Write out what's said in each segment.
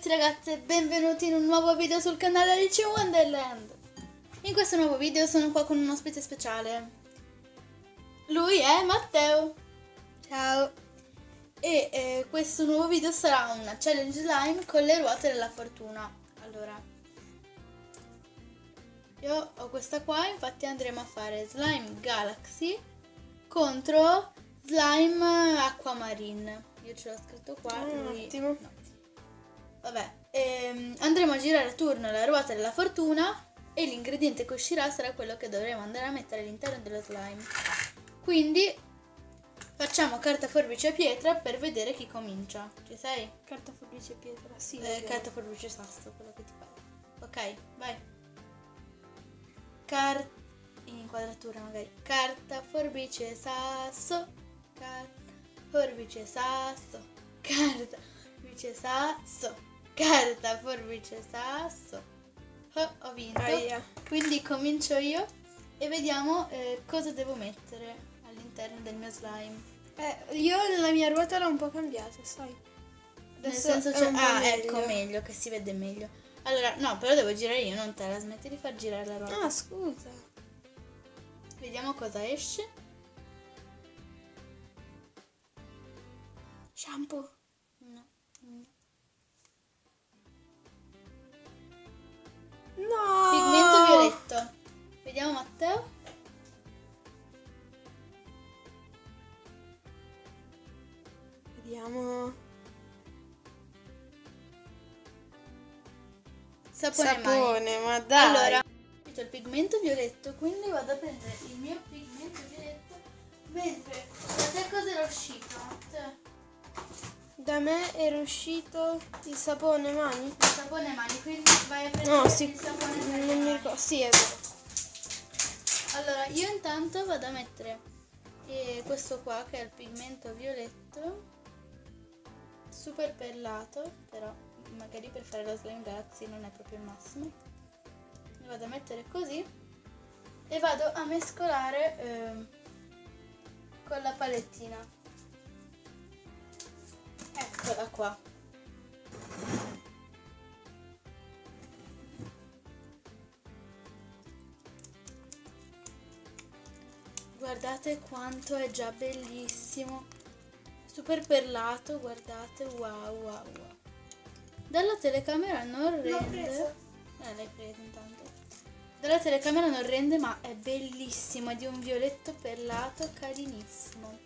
ragazze, benvenuti in un nuovo video sul canale Alice in Wonderland. In questo nuovo video sono qua con un ospite speciale. Lui è Matteo. Ciao. E questo nuovo video sarà una challenge slime con le ruote della fortuna. Allora, io ho questa qua, infatti andremo a fare Slime Galaxy contro Slime Aquamarine. Io ce l'ho scritto qua. Un attimo. No. Vabbè, andremo a girare a turno la ruota della fortuna e l'ingrediente che uscirà sarà quello che dovremo andare a mettere all'interno dello slime. Quindi facciamo carta, forbice e pietra per vedere chi comincia. Ci sei? Carta, forbice, pietra, sì. Carta, forbice, sasso, quello che ti pare. Ok, vai. In inquadratura magari. Carta, forbice, sasso. Carta, forbice, sasso. Carta, forbice, sasso. Carta, forbice, sasso. Oh, ho vinto. Aia. Quindi comincio io e vediamo cosa devo mettere all'interno del mio slime. Io la mia ruota l'ho un po' cambiata, sai. Nel Adesso senso è c'è... un po' Ah, meglio. ecco, meglio, che si vede meglio. Allora, no, però devo girare io, non te. La smetti di far girare la ruota. Ah, scusa. Vediamo cosa esce. Shampoo. No. No. Pigmento violetto. Vediamo Matteo. Vediamo. Sapone, mani. Sapone, ma dai. Allora, ho il pigmento violetto, quindi vado a prendere il mio pigmento violetto. Mentre da te cosa era uscito? Da me era uscito il sapone mani. Il sapone mani, quindi vai a prendere No, il sì. sapone per le Non mi mani. ricordo. Sì, è vero. Allora, io intanto vado a mettere questo qua che è il pigmento violetto, super perlato, però magari per fare lo slime galaxy non è proprio il massimo. Lo vado a mettere così e vado a mescolare con la palettina. Eccola qua. Guardate quanto è già bellissimo, super perlato, guardate, wow. Dalla telecamera non L'ho rende. preso. L'hai preso intanto. Dalla telecamera non rende, ma è bellissimo, è di un violetto perlato carinissimo.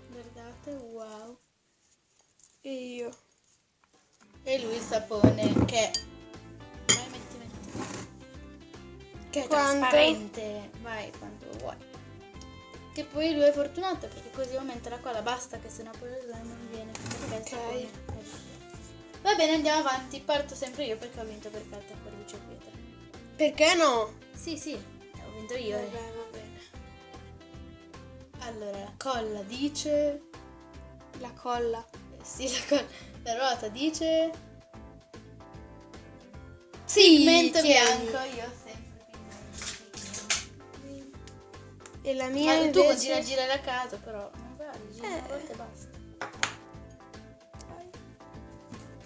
Guardate, wow. E io. E lui il sapone che... Vai, metti. Che è Quanto? trasparente. Vai, quanto vuoi. Che poi lui è fortunato perché così aumenta la colla. Basta che sennò poi lo slime non viene. Perché il sapone. Va bene, andiamo avanti. Parto sempre io perché ho vinto per carta, forbice e pietra. Perché no? Sì, ho vinto io. Vabbè, va bene. Allora, la colla dice... La colla. Sì, la colla. La ruota dice... Sì, Pigmento tieni. bianco. Io ho sempre pigmento. E la mia Ma tu invece... continui a girare a caso, però non vale, gira una volta e basta.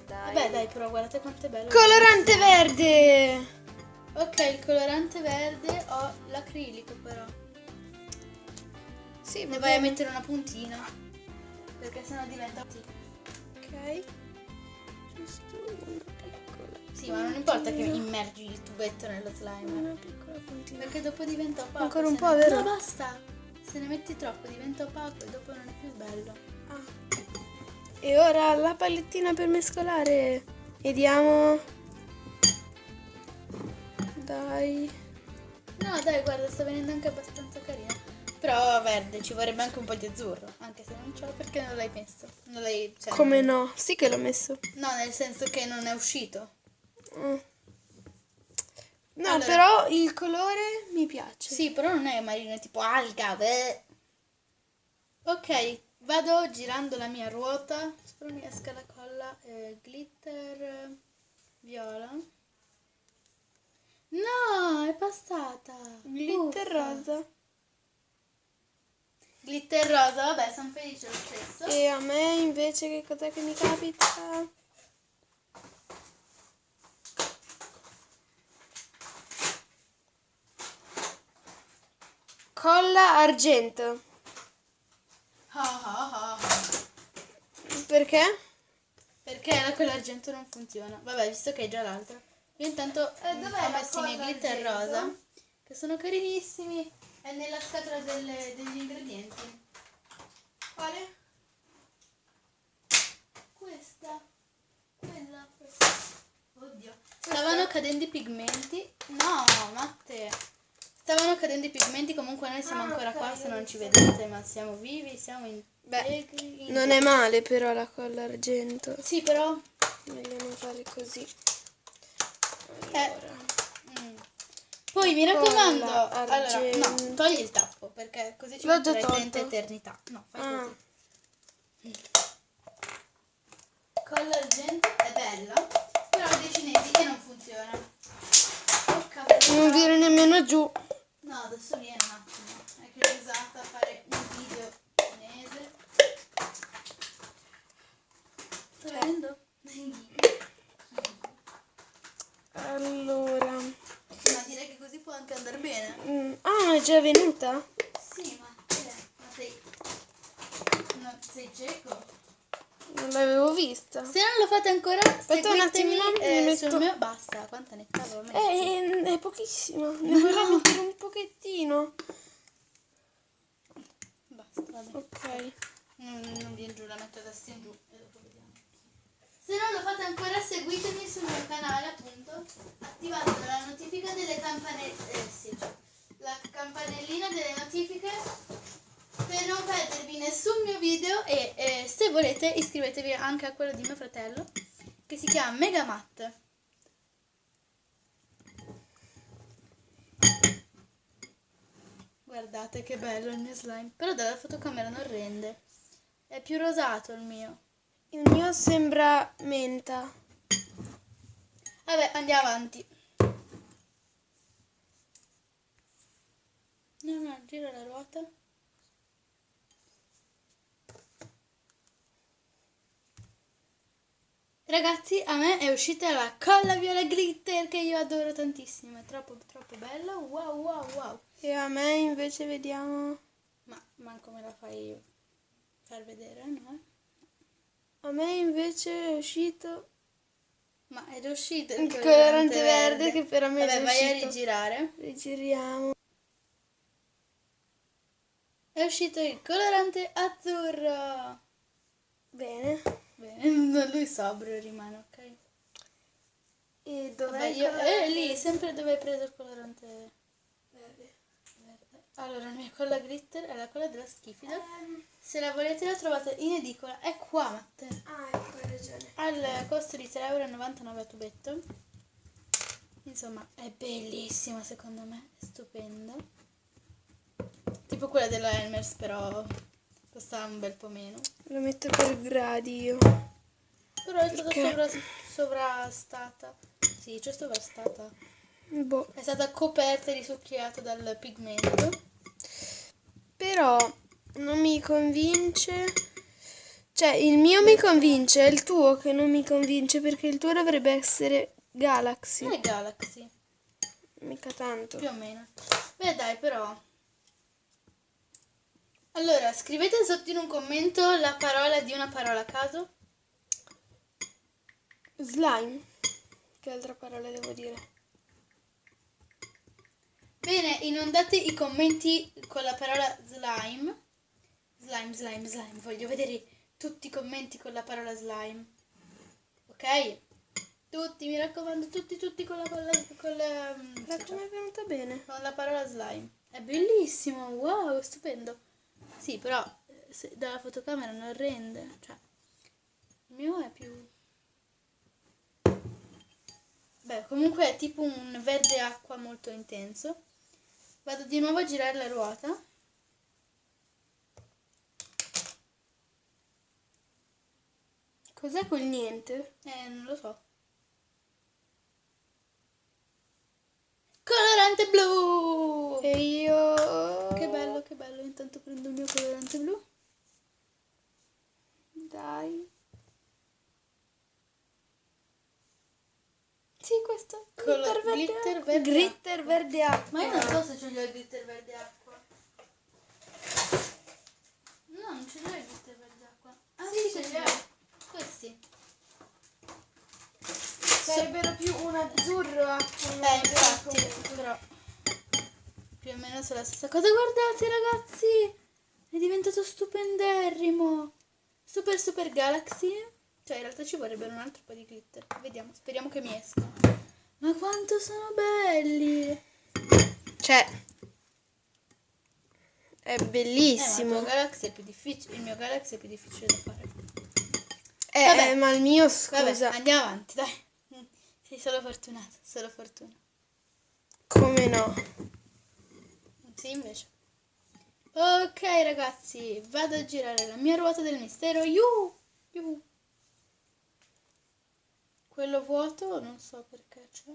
Dai. Vabbè, dai, però guardate quanto è bello. Colorante verde. Ok, il colorante verde, ho l'acrilico però. Sì, Ne vai a mettere una puntina, perché sennò diventa... Ok. Giusto una piccola. Sì, ma non importa che immergi il tubetto nello slime, Una piccola puntina. perché dopo diventa opaco. Ancora un se po', ne- vero? No, basta. Se ne metti troppo diventa opaco e dopo non è più bello. Ah. E ora la palettina per mescolare. Vediamo. Dai. No, dai, guarda, sta venendo anche abbastanza carina. Però verde, ci vorrebbe anche un po' di azzurro, anche se non c'ho, perché non l'hai messo. Non l'hai... cioè, Come no? Sì che l'ho messo. No, nel senso che non è uscito. Mm. No, Allora. però il colore mi piace. Sì, però non è marino, è tipo alga. Beh. Ok, vado girando la mia ruota. Spero mi esca la colla. Glitter viola. No, è passata. Glitter Uffa. rosa. Glitter rosa, vabbè, sono felice lo stesso. E a me invece che cos'è che mi capita? Colla argento. Perché? Perché la colla argento non funziona. Vabbè, visto che è già l'altra. Io intanto dov'è ho la messo i miei colla glitter argento? rosa, che sono carinissimi. È nella scatola degli ingredienti. Quale? Questa. Quella. Oddio. Stavano cadendo i pigmenti. No, Matte. Stavano cadendo i pigmenti, comunque noi siamo ancora ok, qua, se ho non ci visto. vedete, ma siamo vivi, siamo integri. Non è male però la colla argento. Sì, però... Meglio non fare così. Eh. Allora. Poi mi raccomando, Colla allora, no, argento. togli il tappo, perché così ci L'ho già metterai 30 tolto. eternità. No, fai Ah. così. Colla argento è bella, però ho dei cinesi che non funziona. Oh, cavolo. Non viene nemmeno giù. No, adesso viene un attimo. È che l'ho usata a fare un video cinese. Sto vedendo? Allora. Ma direi che così può anche andare bene. Ah, è già venuta? Sì, ma sei... No, sei cieco? Non l'avevo vista. Se non lo fate ancora, Aspetta un seguitemi attimino, mi metto- sul mio... Basta, quanta ne avevo messo? È pochissimo. Ne vorrei mettere un pochettino. Basta, vabbè. Ok. Non viene giù, la metto adesso in giù e dopo vediamo. Se non lo fate ancora, seguitemi sul mio canale, appunto, attivando la notifica delle la campanellina delle notifiche per non perdervi nessun mio video e se volete iscrivetevi anche a quello di mio fratello che si chiama Megamatt. Guardate che bello il mio slime, però dalla fotocamera non rende, è più rosato il mio. Il mio sembra menta. Vabbè, andiamo avanti. No, gira la ruota. Ragazzi, a me è uscita la colla viola glitter che io adoro tantissimo, è troppo bella, wow. E a me invece vediamo. Ma manco me la fai far vedere, no? A me invece è uscito Ma è già uscito il colorante verde che per me è Vabbè, già vai a uscito. rigirare. Rigiriamo. È uscito il colorante azzurro. Bene. Bene, lui sobrio rimane, ok? E dov'è Vabbè, il colorante lì, sempre dove hai preso il colorante verde? verde. Allora, la mia colla glitter è la colla della Schifida. Se la volete la trovate in edicola, è qua, Matte. Ah, ecco, hai ragione. Al costo di 3,99 € a tubetto. Insomma, è bellissima secondo me, è stupenda. Tipo quella della Elmer's, però costa un bel po' meno. Lo metto per gradi io. Però è stata Perché? sovrastata. Sì, c'è sovrastata. Boh. È stata coperta e risucchiata dal pigmento. Però non mi convince. Cioè, il mio mi convince, è il tuo che non mi convince perché il tuo dovrebbe essere Galaxy. Non è Galaxy, Mica tanto. più o meno. Beh dai, però. Allora, scrivete sotto in un commento la parola di una parola a caso. Slime. Che altra parola devo dire? Bene, inondate i commenti con la parola slime. Slime. Voglio vedere tutti i commenti con la parola slime. Ok? Tutti, mi raccomando, tutti con la Guarda come è venuta bene. con la parola slime. È bellissimo, wow, stupendo. Sì, però dalla fotocamera non rende. Cioè, il mio è più... Beh, comunque è tipo un verde acqua molto intenso. Vado di nuovo a girare la ruota. Cos'è quel niente? Non lo so. Colorante blu! E io... Che bello. Intanto prendo il mio colorante blu. Dai. Sì, questo. Glitter verde acqua. Glitter verde acqua. Ma io non so se c'ho il glitter verde acqua. azzurro infatti, però più o meno sono la stessa cosa. Guardate ragazzi, è diventato stupenderrimo. Super Galaxy. Cioè in realtà ci vorrebbero un altro po' di glitter. Vediamo, speriamo che mi esca. Ma quanto sono belli. Cioè, è Ma bellissimo. il tuo Galaxy è più difficile. Il mio Galaxy è più difficile da fare. Vabbè, ma il mio, scusa. Vabbè, andiamo avanti, dai. Sei solo fortunato, solo fortuna. Come no? Sì, invece. Ok, ragazzi, vado a girare la mia ruota del mistero. Yuhu. Quello vuoto, non so perché c'è.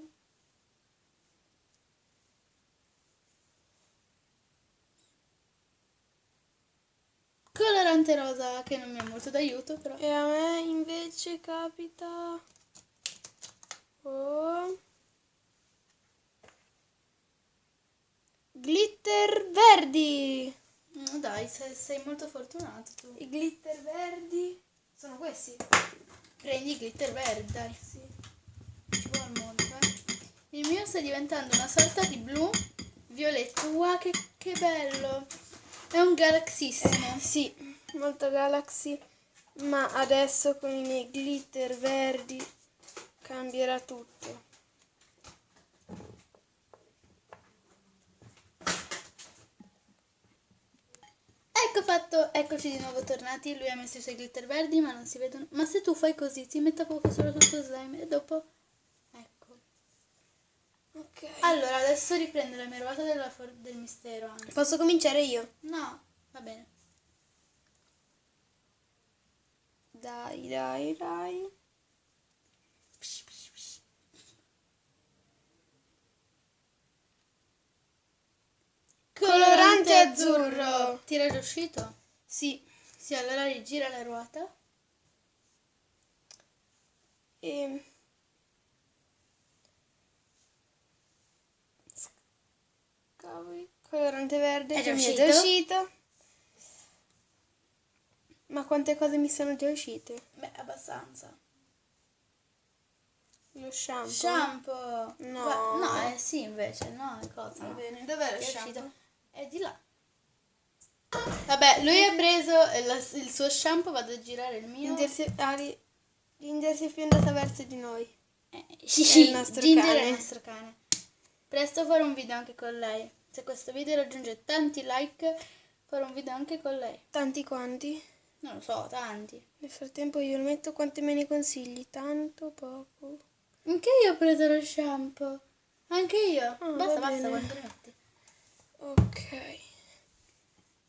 Colorante rosa, che non mi è molto d'aiuto, però. E a me invece capita... Oh. Glitter verdi. Dai, sei molto fortunato tu. I glitter verdi sono questi. Prendi i glitter verdi, dai. Sì. Ci vuole molto, Il mio sta diventando una sorta di blu violetto. Wow, che bello. È un galaxissimo. Sì, molto Galaxy. Ma adesso con i miei glitter verdi cambierà tutto. Ecco fatto, eccoci di nuovo tornati. Lui ha messo i suoi glitter verdi, ma non si vedono. Ma se tu fai così, si mette a poco solo tutto slime e dopo... Ecco. Ok. Allora, adesso riprendo la mia ruota del mistero. Anzi. Posso cominciare io? No, va bene. Dai. Colorante azzurro. Ti era già uscito? Sì. Sì, allora rigira la ruota. E... Colorante verde È già che mi è uscito? già uscito. Ma quante cose mi sono già uscite? Beh, abbastanza. Lo shampoo. Shampoo. No. No, sì, invece. No, è cosa. Va no. bene, dov'è lo È shampoo? uscito. È di là. Vabbè, lui ha preso il suo shampoo, vado a girare il mio. Ginger si è più andata verso di noi. Il nostro Ginger cane. è il nostro cane. Presto farò un video anche con lei. Se questo video raggiunge tanti like, farò un video anche con lei. Tanti quanti? Non lo so, tanti. Nel frattempo io lo metto, quanti me ne consigli? Tanto, poco? Anche io ho preso lo shampoo. Anche io. va Basta, bene. quanto ne metti? Ok.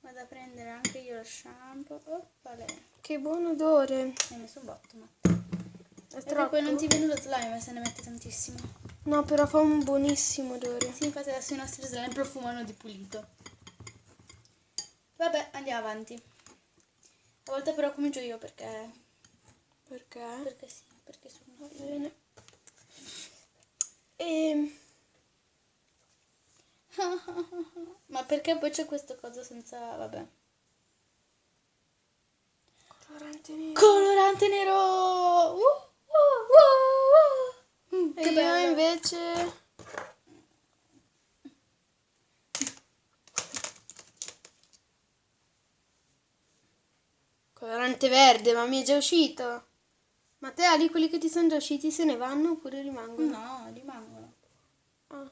Vado a prendere anche io lo shampoo. Oppale. Che buon odore. Mi hai messo un botto, ma. È Perché troppo? poi non ti viene lo slime se ne metti tantissimo. No, però fa un buonissimo odore. Sì, infatti adesso i nostri slime profumano di pulito. Vabbè, andiamo avanti. A volte però comincio io perché... Perché? Perché sì, perché sono... Va bene. E... Ma perché poi c'è questo coso senza... vabbè. Colorante nero. Colorante nero! E Che io bello. invece... Colorante verde, ma mi è già uscito. Ma te Ali, quelli che ti sono già usciti se ne vanno oppure rimangono? No, rimangono. Ah.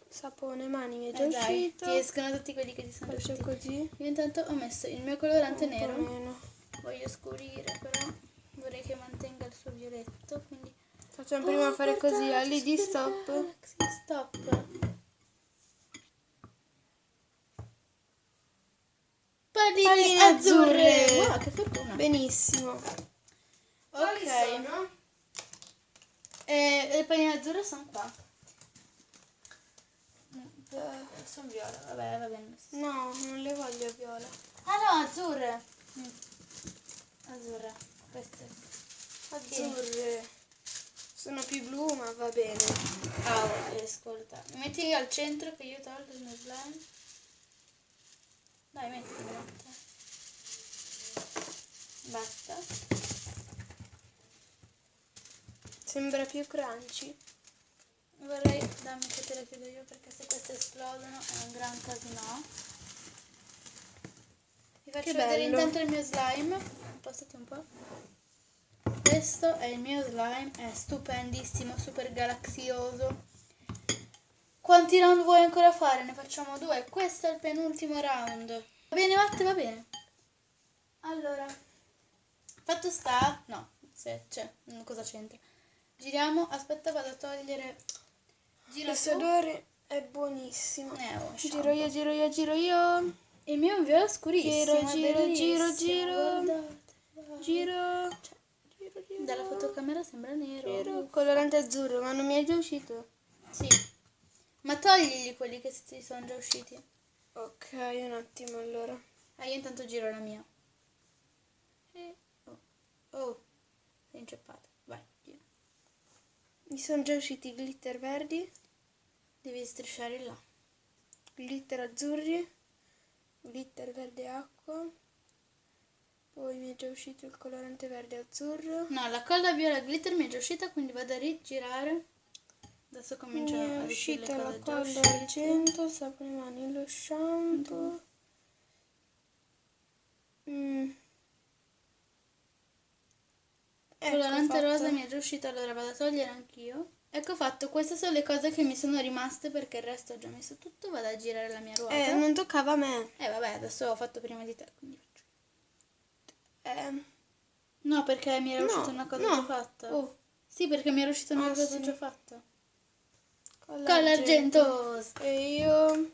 Sapone, mani, mi è già Dai, uscito. ti escono tutti quelli che ti sono Faccio usciti. così. Io intanto ho messo il mio colorante Un po' nero. meno. Voglio scurire, però vorrei che mantenga il suo violetto, quindi... Facciamo prima fare così, guardate, Ali di Super stop. Galaxy, stop. Palline Palline azzurre. azzurre. Wow, che fortuna. Benissimo. Ok. Le palline azzurre sono qua. Sono viola, vabbè, va bene. No, non le voglio viola. Ah no, azzurre. Azzurre. Queste. Azzurre. Sono più blu, ma va bene. Ascolta. Metti al centro che io tolgo il mio slime. Dai, mettimelo. Basta. Sembra più crunchy. Vorrei, dammi che te le chiudo io perché se queste esplodono è un gran casino. Vi faccio Che vedere bello. intanto il mio slime. Passate un po'. Questo è il mio slime, è stupendissimo, super galaxioso. Quanti round vuoi ancora fare? Ne facciamo 2. Questo è il penultimo round. Va bene, Matte, va bene. Allora, fatto sta... No, se c'è, cosa c'entra? Giriamo, aspetta, vado a togliere... Gira Questo tu. odore è buonissimo. Oh, Giro io, giro io, giro io. Il mio è un viola scurissimo, Giro, è giro, bellissimo, giro. guardate. Giro. Giro, giro. Dalla fotocamera sembra nero. Giro. Colorante azzurro, ma non mi è già uscito. Sì. Ma togligli quelli che ti sono già usciti. Ok, un attimo allora. Io intanto giro la mia. Oh, sei inceppata. Vai, gira. Mi sono già usciti i glitter verdi, Devi strisciare là. glitter azzurri, glitter verde acqua. Poi mi è già uscito il colorante verde azzurro. No, la colla viola glitter mi è già uscita, quindi vado a rigirare. Adesso Mi comincio è a uscire le uscita la cose già colla uscite. argento, sapone mani, lo shampoo. Ecco Colorante fatto. rosa mi è già uscita, allora vado a togliere anch'io. Ecco fatto, queste sono le cose che mi sono rimaste perché il resto ho già messo tutto. Vado a girare la mia ruota. Non toccava a me. Vabbè, adesso ho fatto prima di te, quindi faccio. Eh, No, perché mi era No, uscita una cosa no. già fatta. Oh. Sì, perché mi era uscita una Ah, cosa sì. già fatta. Colla Colla argento. E io...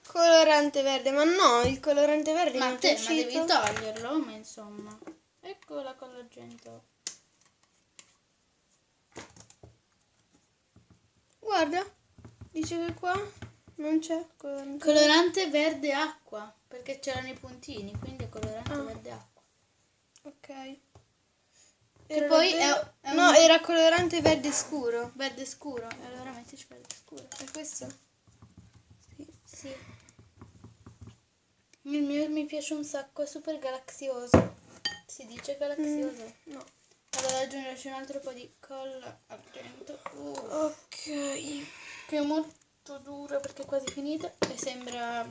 Colorante verde, ma no, il colorante verde mi Ma è te, già ma devi uscito. toglierlo, ma insomma. Ecco la colla argento. Guarda, dice che qua non c'è colorante. Colorante verde acqua, perché c'erano i puntini, quindi è colorante verde acqua. Ok. Che poi davvero- è No, un era colorante verde scuro. verde scuro, e allora mettici verde scuro. È questo? Sì. Il mio mi piace un sacco, è super galaxioso. Si dice galaxioso? No. Vado ad aggiungerci un altro po' di colla argento. Ok. Che è molto dura perché è quasi finita e sembra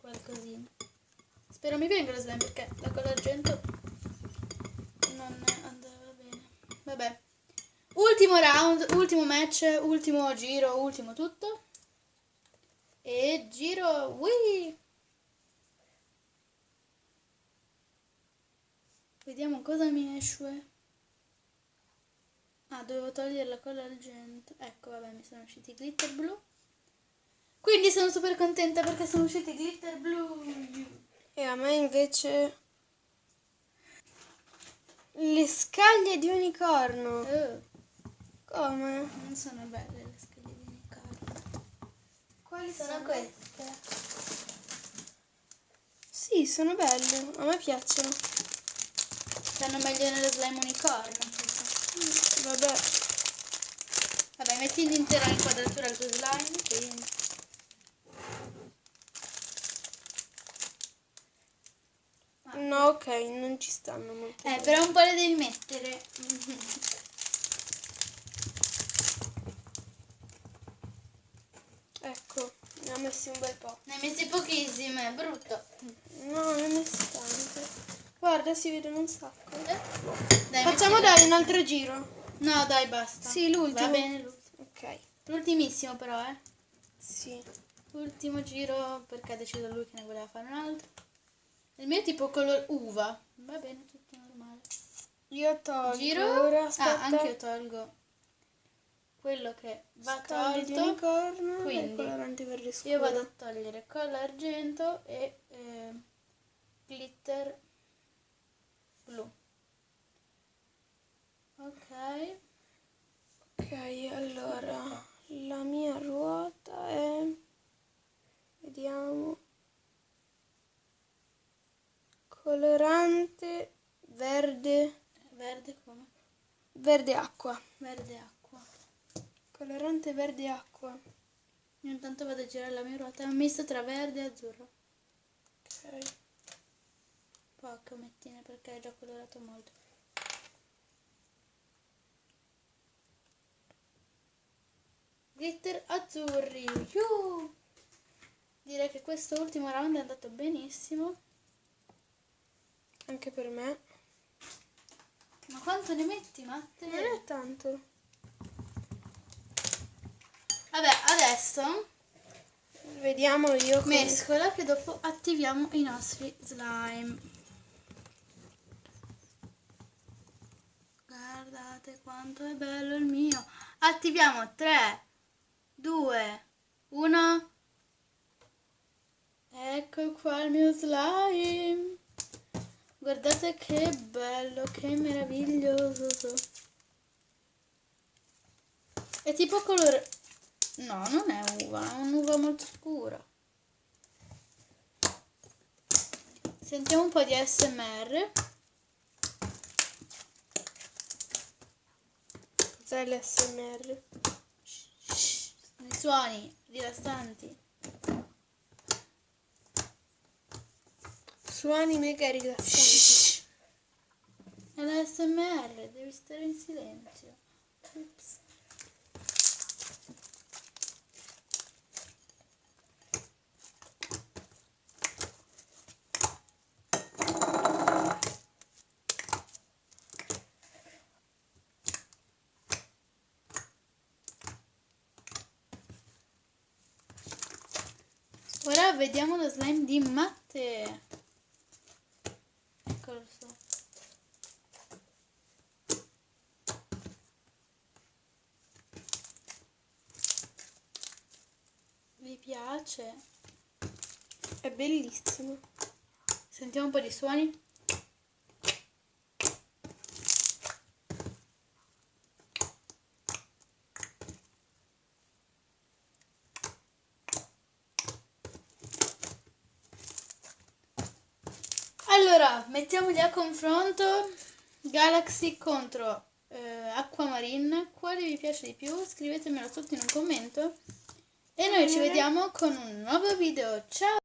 qualcosina. Spero mi venga lo slime perché la colla argento non andava bene. Vabbè. Ultimo round, ultimo match, ultimo giro, ultimo tutto. E giro, whee! Vediamo cosa mi esce. Ah, dovevo togliere la colla argento. Ecco, vabbè, mi sono usciti i glitter blu. Quindi sono super contenta perché sono usciti i glitter blu. E a me invece le scaglie di unicorno. Come? Non sono belle le scaglie di unicorno. Quali Sono queste. Sì, sono belle. A me piacciono. Stanno meglio nello slime unicorno. Vabbè. Vabbè, metti l'intera inquadratura al tuo slime. Quindi. No, ok, non ci stanno molto. bene. Però un po' le devi mettere. Ecco, ne ho messi un bel po'. Ne hai messi pochissime, è brutto. No, ne ho messi tante. Guarda, si vedono un sacco. Dai, Facciamo mettile. dai un altro giro. No, dai, basta. Sì, l'ultimo. Va bene l'ultimo. Ok. L'ultimissimo però, Sì. L'ultimo giro perché ha deciso lui che ne voleva fare un altro. Il mio è tipo color uva. Va bene, tutto normale. Io tolgo. Giro. Ora aspetta. Anche io tolgo quello che va Scaglie di tolto. unicorno e Quindi colorante verde scuro. io vado a togliere colla argento e glitter blu. Ok. Ok, allora la mia ruota è, vediamo, colorante verde, Verde come? verde acqua. Verde acqua. Colorante verde acqua. Io intanto vado a girare la mia ruota. È un misto tra verde e azzurro. Ok. poche omettine perché è già colorato molto. Glitter azzurri. Direi che questo ultimo round è andato benissimo. Anche per me. Ma quanto ne metti, Matte? Non è tanto. Vabbè, adesso Vediamo io come... mescola che dopo attiviamo i nostri slime. Guardate quanto è bello il mio. Attiviamo 3, 2, 1. Ecco qua il mio slime. Guardate che bello, che meraviglioso. È tipo colore... No, non è uva, è un'uva molto scura. Sentiamo un po' di ASMR. Cos'è l'SMR? I suoni rilassanti. Suoni mega rilassanti. È l'ASMR, devi stare in silenzio. Ups. Ora vediamo lo slime di Matte. Eccolo su. Vi piace? È bellissimo. Sentiamo un po' di suoni. Allora, mettiamoli a confronto. Galaxy contro Aquamarine. Quale vi piace di più? Scrivetemelo sotto in un commento. E noi ci vediamo con un nuovo video. Ciao!